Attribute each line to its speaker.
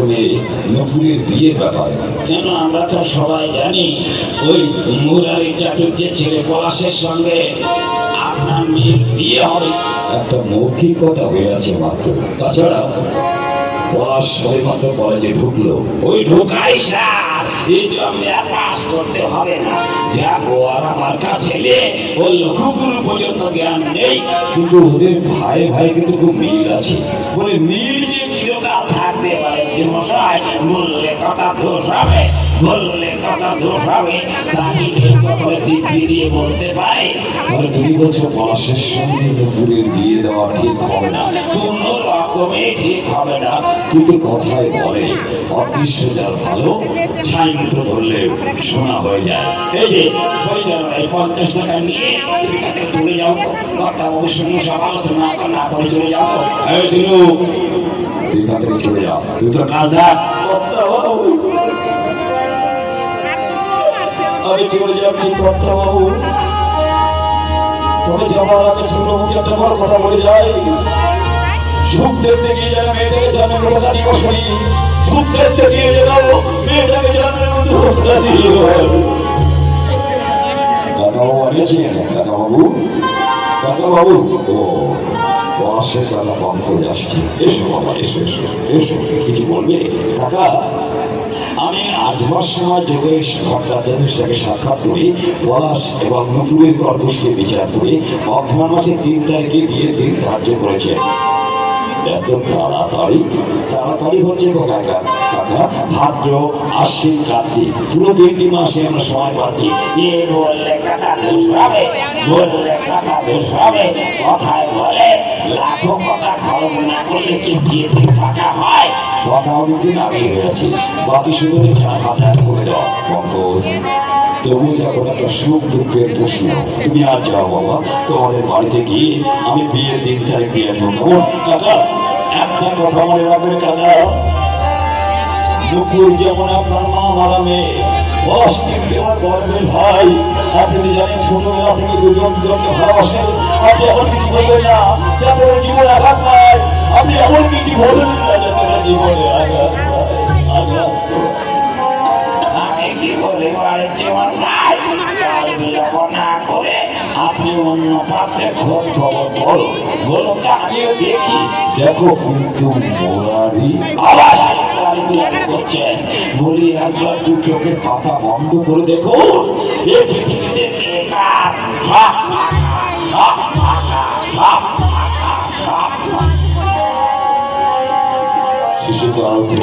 Speaker 1: মাধ্যমে নকুলের বিয়ে ব্যাপার।
Speaker 2: কেন আমরা তো সবাই জানি ওই মুরারি চাটুর্যের ছেলে পলাশের সঙ্গে আপনার মেয়ের বিয়ে হবে।
Speaker 1: একটা মৌখিক কথা হয়ে আছে মাত্র। তাছাড়া পলাশ সবে মাত্র কলেজে ঢুকলো।
Speaker 2: ওই ঢোকাই স্যার এই জন্মে আর পাস করতে হবে না। যা গোয়ার আমার কাছে ওই লঘুগুরু পর্যন্ত জ্ঞান নেই,
Speaker 1: কিন্তু ওদের ভাই ভাই কিন্তু খুব মিল আছে।
Speaker 2: বলে মিল যে চিরকাল থাকবে পারে মশাই, বললে কথা দোষ হবে, বললে কথা দোষ হবে, তাকে কেউ কখনো দিব্যি দিয়ে বলতে পারে।
Speaker 1: তাহলে তুমি বলছো পলাশের সঙ্গে নকুলের বিয়ে দেওয়া ঠিক হবে না?
Speaker 2: কোনো রকমে ঠিক হবে না।
Speaker 1: কিন্তু কথায় বলে অদৃশ্য যার ভালো ছাইমুটো ধরলে শোনা হয়ে যায়।
Speaker 2: এই যে হয়ে যাবে, এই 50 টাকা নিয়ে তুমি তাকে চলে যাও, কথা অবশ্যই সব আলোচনা না করে চলে যাও।
Speaker 1: এই দিনু, তুই এখান থেকে চলে যাও, তুই তো কাজ দেখ।
Speaker 2: আমি চলে যাচ্ছি কর্তাবাবু, তবে যাবার আগে ছোট মুখে একটা বড় কথা বলে যাই। সুখ দেখতে গিয়ে যেন মেয়েটাকে জন্মের কথা দিবস করি, সুখ দেখতে গিয়ে যেন মেয়েটাকে জন্মের কথা দিই।
Speaker 1: কাকাবাবু আনিয়েছেন? কাকাবাবু, কাকাবাবু, ও পলাশের দাদা কম করে আসছি। এসো বাবা, এসো এসো এসো, কিছু বলবে? কাকা, আমি আসবার সময় যোগেশ ভট্টাচার্যের সাথে সাক্ষাৎ করে পলাশ এবং নকুলের কর্কশকে বিচার করে অঘ্রাণ মাসের 3 তারিখে বিয়ের দিন ধার্য করেছে। এত তাড়াতাড়ি? তাড়াতাড়ি হচ্ছে কাকা, কাকা ভাদ্র, আশ্বিন, কার্তিক পুরো 3টি মাসে আমরা সময় পাচ্ছি।
Speaker 2: এ বললে কথা দোষ হবে, বললে কথা দোষ হবে। কথায় বলে লাখো কথা খরচ না করলে কি বিয়েতে টাকা হয়?
Speaker 1: কথা অনেকদিন আগে হয়ে আছে, বাকি শুধু 4,000 করে দাও পঙ্কজ। তবু যখন একটা সুখ দুঃখের প্রশ্ন, তুমি আর যাও বাবা, তোমাদের বাড়িতে গিয়ে আমি বিয়ের 3 তারিখ দিয়ে আসবো।
Speaker 2: কাকা একটা কথা মনে রাখবেন কাকা, দুপুর যেমন আপনার মা মারা মেয়ে, বস কিন্তু আমার গর্বের ভাই। আপনি জানেন ছোটবেলা থেকে দুজন দুজনকে ভালোবাসেন। আপনি এমন কিছু বলবেন না যাতে জীবনে আঘাত পায়, আপনি এমন কিছু বলবেন না যাতে জীবনে আঘাত পায়। আমি কি বলে জীবন ভাই, বিলম্ব না করে আপনি অন্য পাত্রে খোঁজ খবর বলো, বলো তা আমিও দেখি।
Speaker 1: দেখো কিন্তু মোরারি
Speaker 2: আবার করছেন, বলি একবার 2 চোখের পাতা বন্ধ করে দেখো, এই পৃথিবীতে কে কার
Speaker 1: শিশুকাল থেকে